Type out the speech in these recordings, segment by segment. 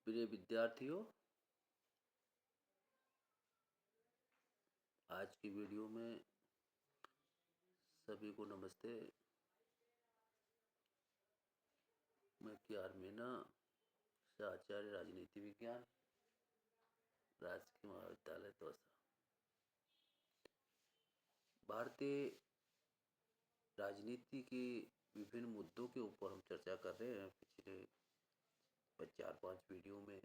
प्रिय विद्यार्थियों, आज की वीडियो में सभी को नमस्ते। मैं KR मीना से आचार्य राजनीति विज्ञान, राजकीय महाविद्यालय दौसा। भारतीय राजनीति के विभिन्न मुद्दों के ऊपर हम चर्चा कर रहे हैं। पिछले 4-5 वीडियो में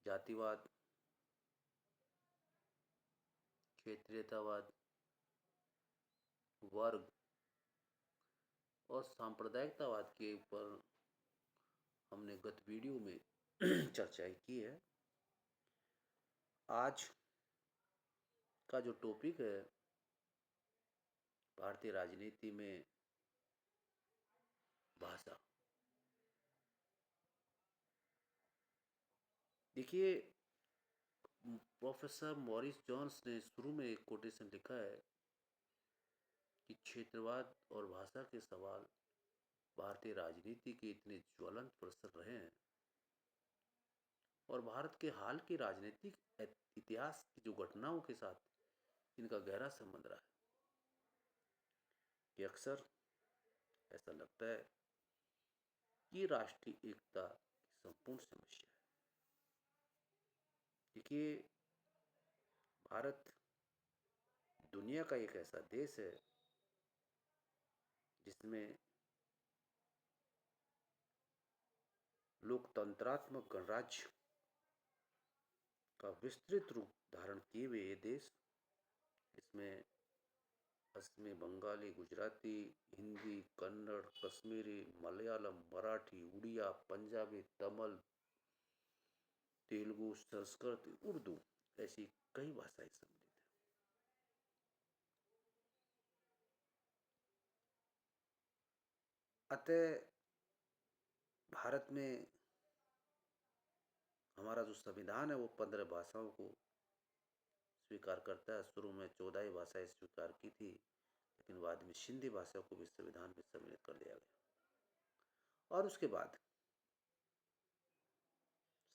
जातिवाद, क्षेत्रीयतावाद, वर्ग और सांप्रदायिकतावाद के ऊपर हमने गत वीडियो में चर्चा की है। आज का जो टॉपिक है, भारतीय राजनीति में भाषा। देखिए, प्रोफेसर मॉरिस जॉन्स ने शुरू में एक कोटेशन लिखा है कि क्षेत्रवाद और भाषा के सवाल भारतीय राजनीति के इतने ज्वलंत प्रश्न रहे हैं और भारत के हाल के राजनीतिक इतिहास की जो घटनाओं के साथ इनका गहरा संबंध रहा है कि अक्सर ऐसा लगता है कि राष्ट्रीय एकता की संपूर्ण समस्या है। देखिए, भारत दुनिया का एक ऐसा देश है जिसमें लोकतंत्रात्मक गणराज्य का विस्तृत रूप धारण किए हुए ये देश, इसमें असमी, बंगाली, गुजराती, हिंदी, कन्नड़, कश्मीरी, मलयालम, मराठी, उड़िया, पंजाबी, तमिल, तेलुगु, संस्कृत, उर्दू ऐसी कई भाषाएं सम्मिलित हैं। अतः भारत में हमारा जो संविधान है वो 15 भाषाओं को स्वीकार करता है। शुरू में 14 ही भाषाएं स्वीकार की थी, लेकिन बाद में सिंधी भाषा को भी संविधान में सम्मिलित कर दिया गया और उसके बाद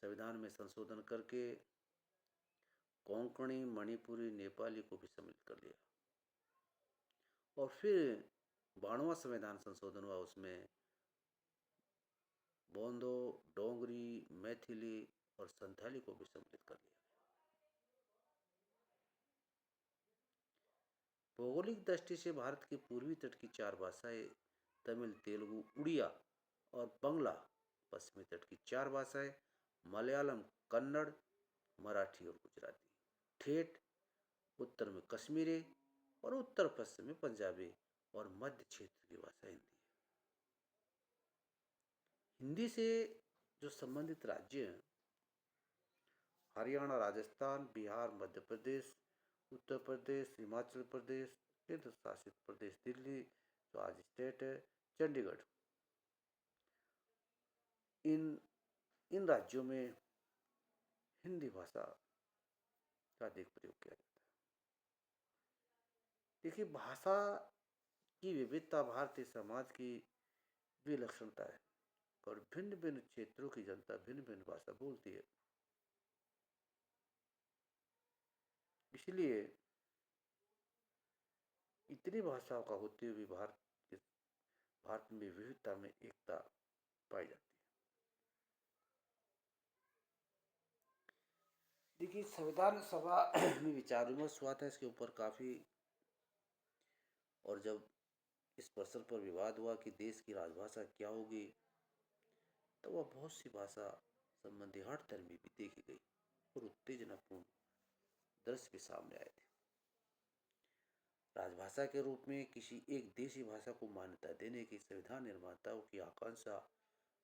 संविधान में संशोधन करके कोंकणी, मणिपुरी, नेपाली को भी सम्मिलित कर लिया और फिर 92वां संविधान संशोधन हुआ। उसमें बोंदो, डोंगरी, मैथिली और संथाली को भी सम्मिलित कर लिया। भौगोलिक दृष्टि से भारत के पूर्वी तट की 4 भाषाएं तमिल, तेलुगु, उड़िया और बंगला, पश्चिमी तट की 4 भाषाएं मलयालम, कन्नड़, मराठी और गुजराती, ठेठ उत्तर में कश्मीरी और उत्तर पश्चिम में पंजाबी और मध्य क्षेत्र की भाषा हिंदी है। हिंदी से जो संबंधित राज्य हैं, हरियाणा, राजस्थान, बिहार, मध्य प्रदेश, उत्तर प्रदेश, हिमाचल प्रदेश, केंद्र शासित प्रदेश दिल्ली जो आज स्टेट है, चंडीगढ़, इन राज्यों में हिंदी भाषा का अधिक प्रयोग किया जाता है। देखिए, भाषा की विविधता भारतीय समाज की विलक्षणता है और भिन्न भिन्न क्षेत्रों की जनता भिन्न भिन्न भाषा बोलती है। इसलिए इतनी भाषाओं का होते हुए भारत में विविधता में एकता पाई जाती है। देखिए, संविधान सभा में विचार विमर्श हुआ था इसके ऊपर काफी, और जब इस प्रश्न पर विवाद हुआ कि देश की राजभाषा क्या होगी, तो वह बहुत सी भाषा संबंधी हठधर्मी भी देखी गई और उत्तेजनापूर्ण दृश्य भी सामने आए थे। राजभाषा के रूप में किसी एक देशी भाषा को मान्यता देने की संविधान निर्माताओं की आकांक्षा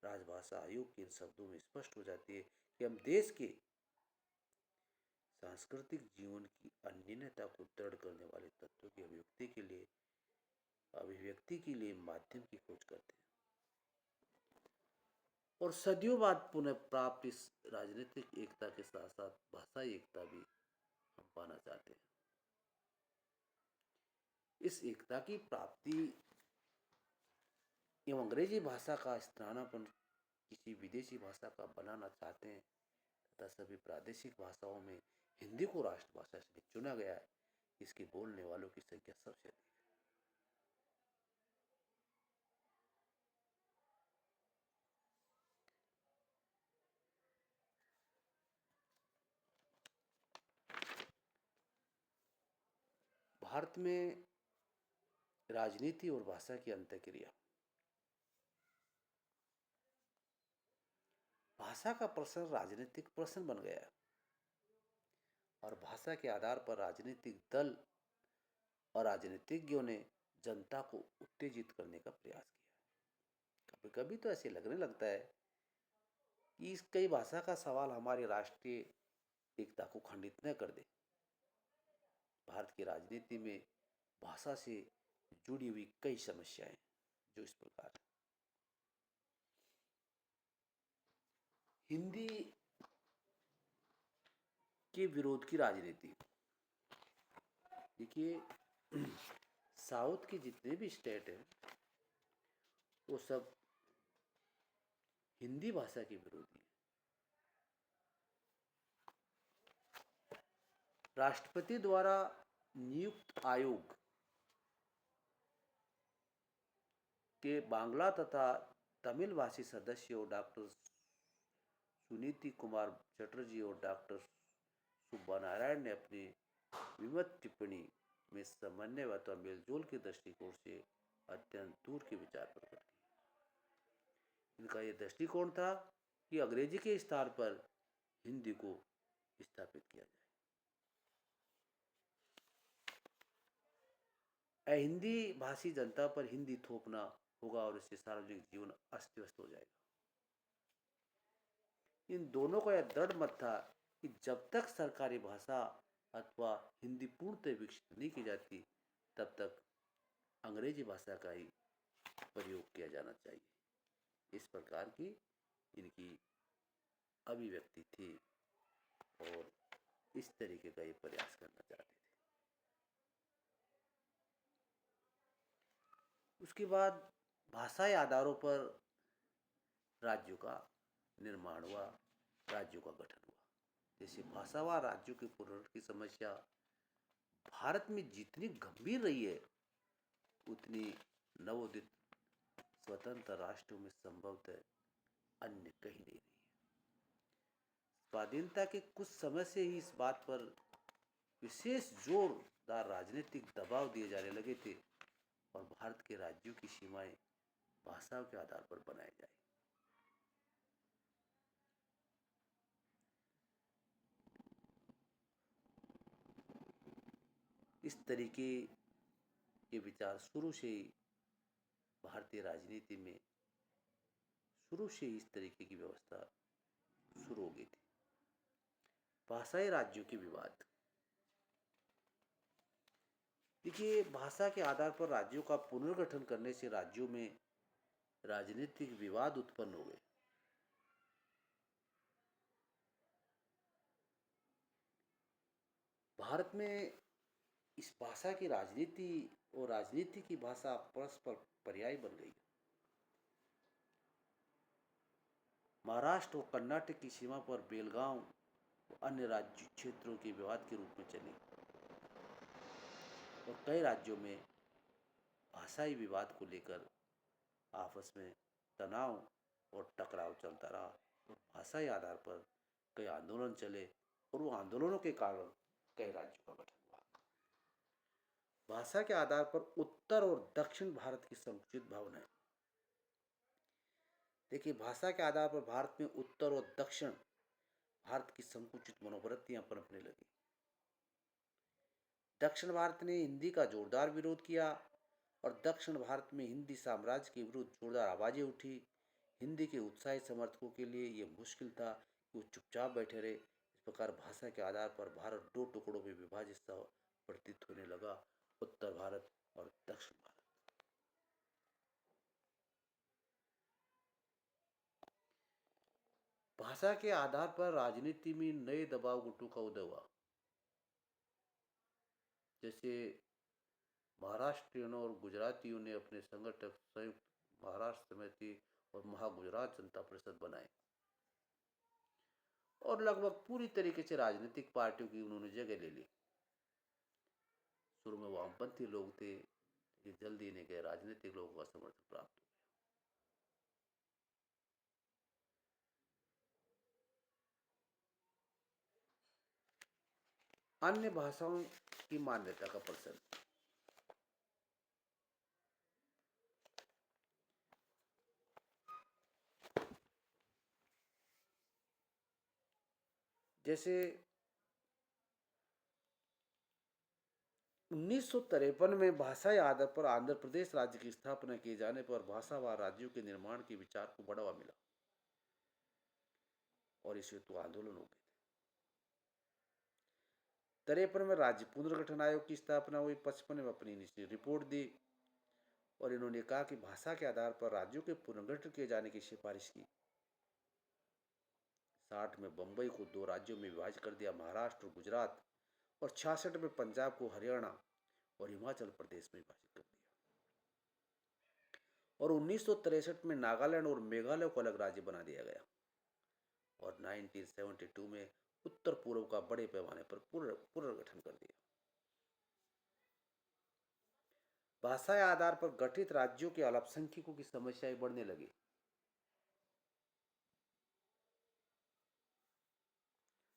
राजभाषा आयोग के इन शब्दों में स्पष्ट हो जाती है कि हम देश के सांस्कृतिक जीवन की अनन्यता को दृढ़ करने वाले तत्वों की अभिव्यक्ति के लिए माध्यम की खोज करते हैं और सदियों बाद पुनः प्राप्त इस राजनीतिक एकता के साथ साथ भाषाई एकता भी हम पाना चाहते हैं। इस एकता की प्राप्ति एवं अंग्रेजी भाषा का स्थानापन्न किसी विदेशी भाषा का बनाना चाहते हैं तथा सभी प्रादेशिक भाषाओं में हिंदी को राष्ट्रभाषा इसलिए चुना गया है। इसके बोलने वालों की संख्या सबसे अधिक है। भारत में राजनीति और भाषा की अंतःक्रिया। भाषा का प्रश्न राजनीतिक प्रश्न बन गया है और भाषा के आधार पर राजनीतिक दल और राजनीतिज्ञों ने जनता को उत्तेजित करने का प्रयास किया। कभी कभी तो ऐसे लगने लगता है कि इस कई भाषा का सवाल हमारी राष्ट्रीय एकता को खंडित न कर दे। भारत की राजनीति में भाषा से जुड़ी हुई कई समस्याएं जो इस प्रकार है। हिंदी के विरोध की राजनीति। देखिए, साउथ के जितने भी स्टेट हैं वो सब हिंदी भाषा के विरोधी हैं। राष्ट्रपति द्वारा नियुक्त आयोग के बांग्ला तथा तमिल भाषी सदस्यों डॉक्टर सुनीति कुमार चटर्जी और डॉक्टर सुब्बा नारायण ने अपनी विमत टिप्पणी में समन्वयता और मेलजोल के दृष्टिकोण से अत्यंत दूर के विचार प्रकट किए। इनका यह दृष्टिकोण था कि अंग्रेजी के स्थान पर हिंदी को स्थापित किया जाए। हिंदी भाषी जनता पर हिंदी थोपना होगा और इससे सार्वजनिक जीवन अस्त व्यस्त हो जाएगा। इन दोनों का यह दृढ़ मत था कि जब तक सरकारी भाषा अथवा हिंदी पूर्णतः विकसित नहीं की जाती तब तक अंग्रेजी भाषा का ही प्रयोग किया जाना चाहिए। इस प्रकार की इनकी अभिव्यक्ति थी और इस तरीके का ये प्रयास करना चाहते थे। उसके बाद भाषाई आधारों पर राज्यों का निर्माण हुआ, राज्यों का गठन हुआ। जैसे भाषावार राज्यों के पुनर्गठन की समस्या भारत में जितनी गंभीर रही है उतनी नवोदित स्वतंत्र राष्ट्रों में संभवतः अन्य कहीं नहीं रही है। स्वाधीनता के कुछ समय से ही इस बात पर विशेष जोरदार राजनीतिक दबाव दिए जाने लगे थे और भारत के राज्यों की सीमाएं भाषाओं के आधार पर बनाई जाए। इस तरीके के विचार शुरू से ही भारतीय राजनीति में शुरू से ही इस तरीके की व्यवस्था शुरू हो गई थी। भाषाई राज्यों के विवाद। देखिए, भाषा के आधार पर राज्यों का पुनर्गठन करने से राज्यों में राजनीतिक विवाद उत्पन्न हो गए। भारत में इस भाषा की राजनीति और राजनीति की भाषा परस्पर पर्याय बन गई। महाराष्ट्र और कर्नाटक की सीमा पर बेलगांव और अन्य राज्य क्षेत्रों के विवाद के रूप में चली और कई राज्यों में भाषाई विवाद को लेकर आपस में तनाव और टकराव चलता रहा और भाषाई आधार पर कई आंदोलन चले और वो आंदोलनों के कारण कई राज्यों का गठन हुआ। भाषा के आधार पर उत्तर और दक्षिण भारत की संकुचित भावनाएं। देखिए, भाषा के आधार पर भारत में उत्तर और दक्षिण भारत की संकुचित मनोवृत्तियां पनपने लगी। दक्षिण भारत ने हिंदी का जोरदार विरोध किया और दक्षिण भारत में हिंदी साम्राज्य के विरुद्ध जोरदार आवाजें उठी। हिंदी के उत्साही समर्थकों के लिए यह मुश्किल था कि वो चुपचाप बैठे रहे। इस प्रकार भाषा के आधार पर भारत दो टुकड़ों में विभाजित सा प्रतीत होने लगा, उत्तर भारत और दक्षिण भारत। भाषा के आधार पर राजनीति में नए दबाव गुटों का उदय हुआ। जैसे महाराष्ट्रियनों और गुजरातियों ने अपने संगठक संयुक्त महाराष्ट्र समिति और महागुजरात जनता परिषद बनाए और लगभग पूरी तरीके से राजनीतिक पार्टियों की उन्होंने जगह ले ली। शुरू में वामपंथी लोग थे, लेकिन जल्दी इन्हें गए राजनीतिक लोगों का समर्थन प्राप्त हो। अन्य भाषाओं की मान्यता का प्रश्न। जैसे 1953 में भाषाई आधार पर आंध्र प्रदेश राज्य की स्थापना किए जाने पर भाषावार राज्यों के निर्माण के विचार को बढ़ावा मिला और इस हेतु आंदोलन हो गए थे। 53 में राज्य पुनर्गठन आयोग की स्थापना हुई। 55 में अपनी रिपोर्ट दी और इन्होंने कहा कि भाषा के आधार पर राज्यों के पुनर्गठन किए जाने की सिफारिश की। 60 में बंबई को 2 राज्यों में विभाजित कर दिया, महाराष्ट्र और गुजरात, और 66 में पंजाब को हरियाणा और हिमाचल प्रदेश में विभाजित कर दिया और 1963 में नागालैंड और मेघालय को अलग राज्य बना दिया गया और 1972 में उत्तर पूर्व का बड़े पैमाने पर पुनर्गठन कर दिया। भाषा आधार पर गठित राज्यों के अल्पसंख्यकों की समस्याएं बढ़ने लगी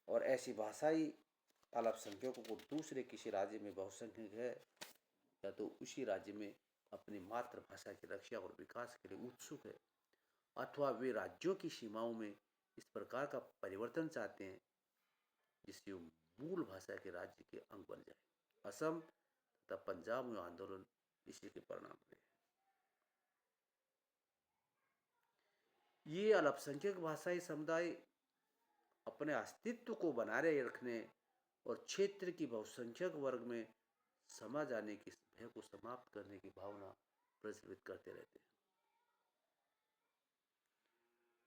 और ऐसी भाषाई अल्पसंख्यकों को दूसरे किसी राज्य में बहुसंख्यक है या तो उसी राज्य में अपनी मातृभाषा की रक्षा और विकास के लिए उत्सुक है, अथवा वे राज्यों की सीमाओं में इस प्रकार का परिवर्तन चाहते हैं जिससे मूल भाषा के राज्य के अंग बन जाए। असम तथा पंजाब में आंदोलन इसी के परिणाम रहे। ये अल्पसंख्यक भाषाई समुदाय अपने अस्तित्व को बनाए रखने और क्षेत्र की बहुसंख्यक वर्ग में समा जाने की भय को समाप्त करने की भावना प्रज्वलित करते रहते हैं।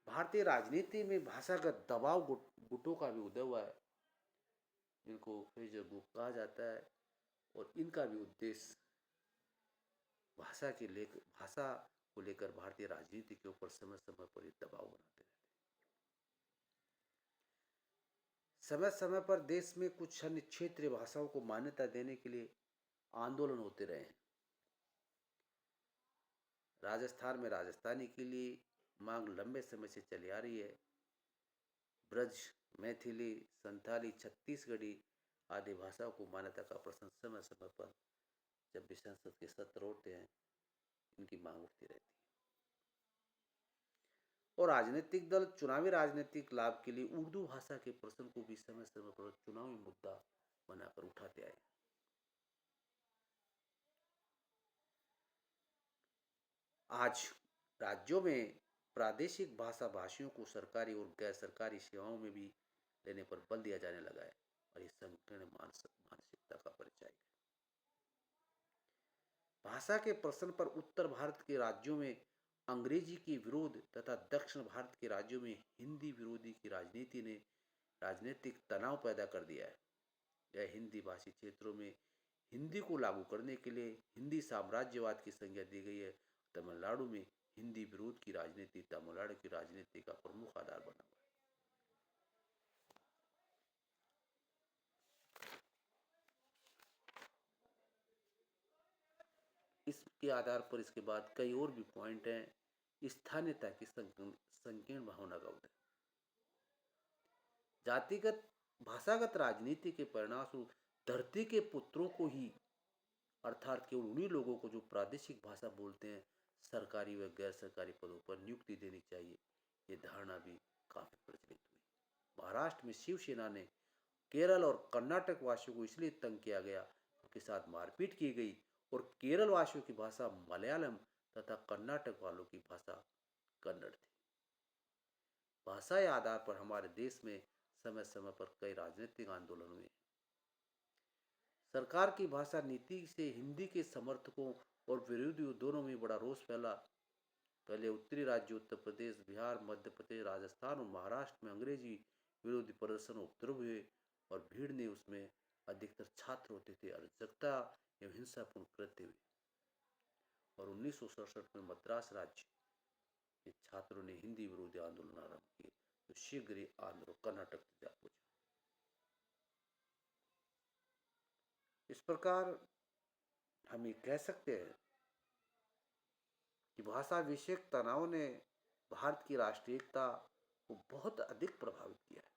भारतीय राजनीति में भाषागत दबाव गुटों का भी उदय हुआ है, जिनको फ्रेजर ग्रुप कहा जाता है, और इनका भी उद्देश्य भाषा को लेकर भारतीय राजनीति के ऊपर समय समय पर दबाव बनाते रहते हैं। समय समय पर देश में कुछ अन्य क्षेत्रीय भाषाओं को मान्यता देने के लिए आंदोलन होते रहे हैं। राजस्थान में राजस्थानी के लिए मांग लंबे समय से चली आ रही है। ब्रज, मैथिली, संथाली, छत्तीसगढ़ी आदि भाषाओं को मान्यता का प्रश्न समय समय पर जब भी संसद के सत्र होते हैं इनकी मांग उठती रहती है और राजनीतिक दल चुनावी राजनीतिक लाभ के लिए उर्दू भाषा के प्रश्न को भी समय समय पर चुनावी मुद्दा बनाकर उठाते आए। आज राज्यों में प्रादेशिक भाषा भाषियों को सरकारी और गैर सरकारी सेवाओं में भी लेने पर बल दिया जाने लगा है और ये संकीर्ण मानसिकता का परिचय है। भाषा के प्रश्न पर उत्तर भारत के राज्यों में अंग्रेजी के विरोध तथा दक्षिण भारत के राज्यों में हिंदी विरोधी की राजनीति ने राजनीतिक तनाव पैदा कर दिया है। यह हिंदी भाषी क्षेत्रों में हिंदी को लागू करने के लिए हिंदी साम्राज्यवाद की संज्ञा दी गई है। तमिलनाडु में हिंदी विरोध की राजनीति तमिलनाडु की राजनीति का प्रमुख आधार बना हुआ है। इसके आधार पर इसके बाद कई और भी पॉइंट हैं। स्थानीयता की संकीर्ण भावना का उदय, जातिगत भाषागत राजनीति के परिणामस्वरूप धरती के पुत्रों को ही अर्थात केवल उन्हीं लोगों को जो प्रादेशिक भाषा बोलते हैं सरकारी व गैर सरकारी पदों पर नियुक्ति देनी चाहिए, ये धारणा भी काफी प्रचलित हुई। महाराष्ट्र में शिवसेना ने केरल और कर्नाटक वासियों को इसलिए तंग किया गया, उनके साथ मारपीट की गई और केरल वासियों की भाषा मलयालम तथा कर्नाटक वालों की भाषा कन्नड़ थी। भाषा के आधार पर हमारे देश में समय समय पर कई राजनीतिक आंदोलन हुए। सरकार की भाषा नीति से हिंदी के समर्थकों और विरोधियों दोनों में बड़ा रोष फैला। पहले उत्तरी राज्य उत्तर प्रदेश, बिहार, मध्य प्रदेश, राजस्थान और महाराष्ट्र में अंग्रेजी विरोधी प्रदर्शन उपद्रव हुए और भीड़ ने उसमें अधिकतर छात्र होते थे। अराजकता एवं हिंसापूर्ण कृत्य हुए और 1967 में मद्रास राज्य के छात्रों ने हिंदी विरोधी आंदोलन आरंभ किए, तो शीघ्र ही आंध्र और कर्नाटक से जा पहुंचा। इस प्रकार हम ये कह सकते हैं कि भाषा विषयक तनाव ने भारत की राष्ट्रीय एकता को बहुत अधिक प्रभावित किया है।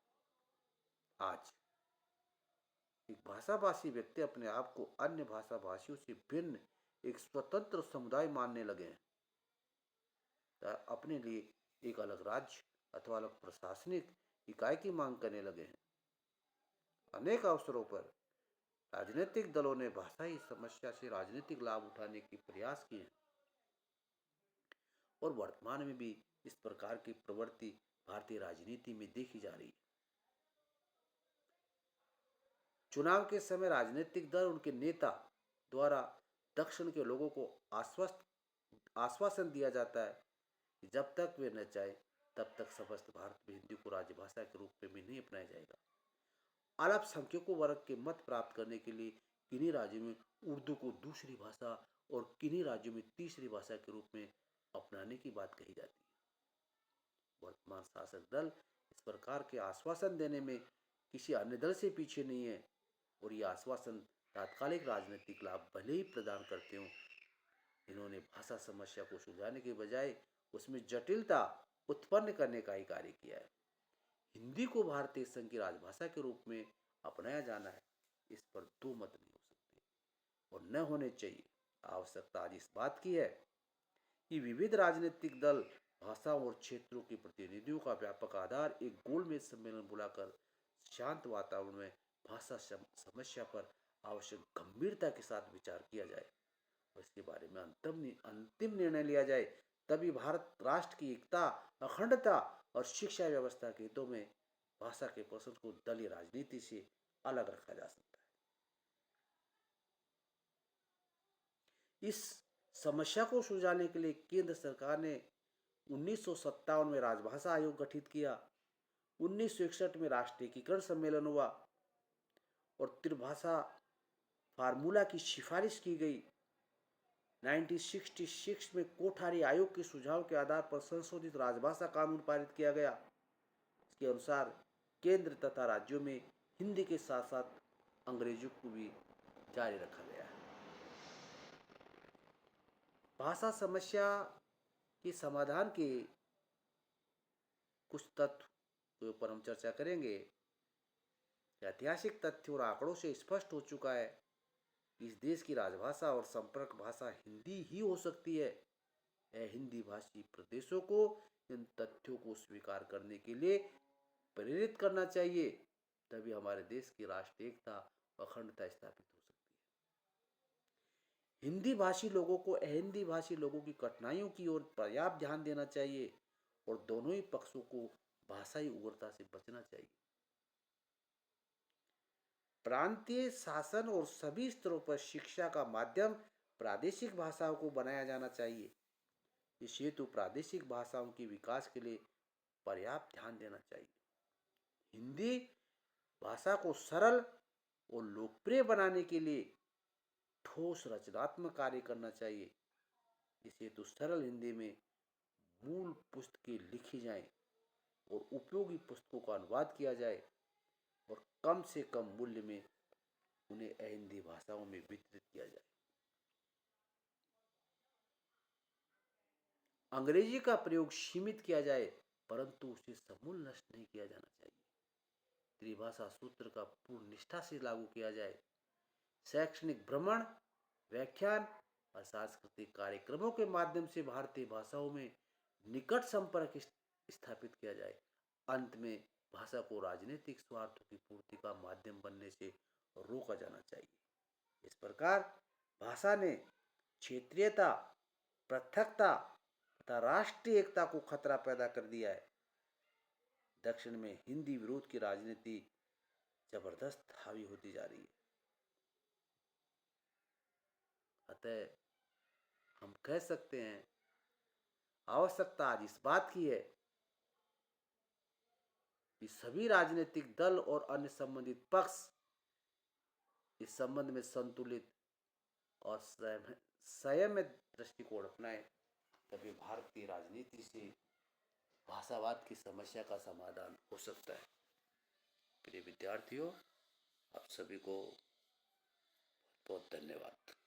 आज एक भाषाभाषी व्यक्ति अपने आप को अन्य भाषा भाषियों से भिन्न एक स्वतंत्र समुदाय मानने लगे हैं, अपने लिए एक अलग राज्य अथवा अलग प्रशासनिक इकाई की मांग करने लगे हैं। अनेक अवसरों पर राजनीतिक दलों ने भाषाई समस्या से राजनीतिक लाभ उठाने के प्रयास किए हैं और वर्तमान में भी इस प्रकार की प्रवृत्ति भारतीय राजनीति में देखी जा रही है। चुनाव के समय राजनीतिक दल उनके नेता द्वारा दक्षिण के लोगों को आश्वासन दिया जाता है कि जब तक वे न चाहे तब तक समस्त भारत में हिंदी को राजभाषा के रूप में नहीं अपनाया जाएगा। अल्पसंख्यकों वर्ग के मत प्राप्त करने के लिए किन्हीं राज्यों में उर्दू को दूसरी भाषा और किन्हीं राज्यों में तीसरी भाषा के रूप में अपनाने की बात कही जाती है। वर्तमान शासक दल इस प्रकार के आश्वासन देने में किसी अन्य दल से पीछे नहीं है और ये आश्वासन तात्कालिक राजनीतिक लाभ भले ही प्रदान करते हों, इन्होंने भाषा समस्या को सुलझाने के बजाय उसमें जटिलता उत्पन्न करने का ही कार्य किया है। हिंदी को भारतीय संघ की राजभाषा के रूप में अपनाया जाना है, इस पर दो मत नहीं हो सकते और न होने चाहिए। आवश्यकता आज इस बात की है कि विविध राजनीतिक दल भाषाओं और क्षेत्रों के प्रतिनिधियों का व्यापक आधार एक गोलमेज सम्मेलन बुलाकर शांत वातावरण में भाषा समस्या पर आवश्यक गंभीरता के साथ विचार किया जाए और इसके बारे में अंतिम निर्णय लिया जाए। तभी भारत राष्ट्र की एकता, अखंडता और शिक्षा व्यवस्था के हितों में भाषा के प्रश्न को दलीय राजनीति से अलग रखा जा सकता है। इस समस्या को सुलझाने के लिए केंद्र सरकार ने 1957 में राजभाषा आयोग गठित किया। 1961 में राष्ट्रीय एकीकरण सम्मेलन हुआ और त्रिभाषा फार्मूला की सिफारिश की गई। 1966 में कोठारी आयोग के सुझाव के आधार पर संशोधित राजभाषा कानून पारित किया गया। इसके अनुसार केंद्र तथा राज्यों में हिंदी के साथ साथ अंग्रेजी को भी जारी रखा गया है। भाषा समस्या के समाधान के कुछ तथ्य के ऊपर हम चर्चा करेंगे। ऐतिहासिक तथ्यों और आंकड़ों से स्पष्ट हो चुका है कि इस देश की राजभाषा और संपर्क भाषा हिंदी ही हो सकती है। हिंदी भाषी प्रदेशों को इन तथ्यों को स्वीकार करने के लिए प्रेरित करना चाहिए, तभी हमारे देश की राष्ट्रीय एकता और अखंडता स्थापित हो सकती है। हिंदी भाषी लोगों को हिंदी भाषी लोगों की कठिनाइयों की ओर पर्याप्त ध्यान देना चाहिए और दोनों ही पक्षों को भाषाई उग्रता से बचना चाहिए। प्रांतीय शासन और सभी स्तरों पर शिक्षा का माध्यम प्रादेशिक भाषाओं को बनाया जाना चाहिए। इस हेतु प्रादेशिक भाषाओं के विकास के लिए पर्याप्त ध्यान देना चाहिए। हिंदी भाषा को सरल और लोकप्रिय बनाने के लिए ठोस रचनात्मक कार्य करना चाहिए। इस हेतु सरल हिंदी में मूल पुस्तकें लिखी जाएं और उपयोगी पुस्तकों का अनुवाद किया जाए और कम से कम मूल्य में उन्हें हिंदी भाषाओं में वितरित किया जाए। अंग्रेजी का प्रयोग सीमित किया जाए परंतु उसे समूल नष्ट नहीं किया जाना चाहिए। त्रिभाषा सूत्र का पूर्ण निष्ठा से लागू किया जाए। शैक्षणिक भ्रमण, व्याख्यान और सांस्कृतिक कार्यक्रमों के माध्यम से भारतीय भाषाओं में निकट संपर्क स्थापित किया जाए। अंत में भाषा को राजनीतिक स्वार्थों की पूर्ति का माध्यम बनने से रोका जाना चाहिए। इस प्रकार भाषा ने क्षेत्रीयता, पृथकता तथा राष्ट्रीय एकता को खतरा पैदा कर दिया है। दक्षिण में हिंदी विरोध की राजनीति जबरदस्त हावी होती जा रही है। अतः हम कह सकते हैं आवश्यकता आज इस बात की है कि सभी राजनीतिक दल और अन्य संबंधित पक्ष इस संबंध में संतुलित और संयमित दृष्टिकोण अपनाएं, तभी भारतीय राजनीति से भाषावाद की समस्या का समाधान हो सकता है। प्रिय विद्यार्थियों, आप सभी को बहुत धन्यवाद।